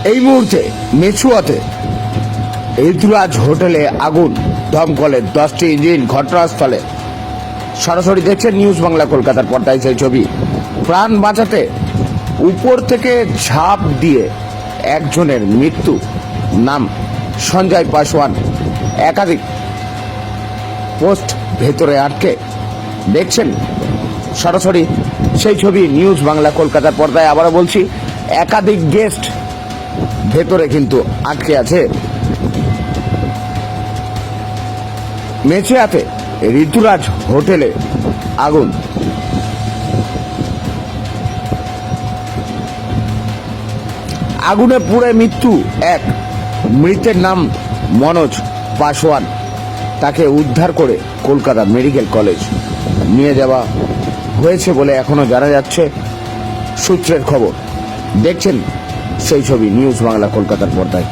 এই মুহূর্তে মেছুয়াতে ঋতুরাজ হোটেলে আগুন, দমকলের 10টি ইঞ্জিন ঘটনাস্থলে। সরাসরি দেখছেন নিউজ বাংলা কলকাতার পর্দায় সেই ছবি। প্রাণ বাঁচাতে উপর থেকে ঝাঁপ দিয়ে একজনের মৃত্যু, নাম সঞ্জয় পাসওয়ান। একাধিক পোস্ট ভেতরে আটকে। দেখছেন সরাসরি সেই ছবি নিউজ বাংলা কলকাতার পর্দায়। আবারও বলছি, একাধিক গেস্ট ভেতরে কিন্তু আটকে আছে। মেছেয়াতে ঋতুরাজ হোটেলে আগুন। আগুনে পুড়ে মৃত্যু এক। মৃতের নাম মনোজ পাসওয়ান। তাকে উদ্ধার করে কলকাতা মেডিকেল কলেজ নিয়ে যাওয়া হয়েছে বলে এখনো জানা যাচ্ছে সূত্রের খবর। দেখছেন সেই ছবি নিউজ বাংলা কলকাতার পর্দায়।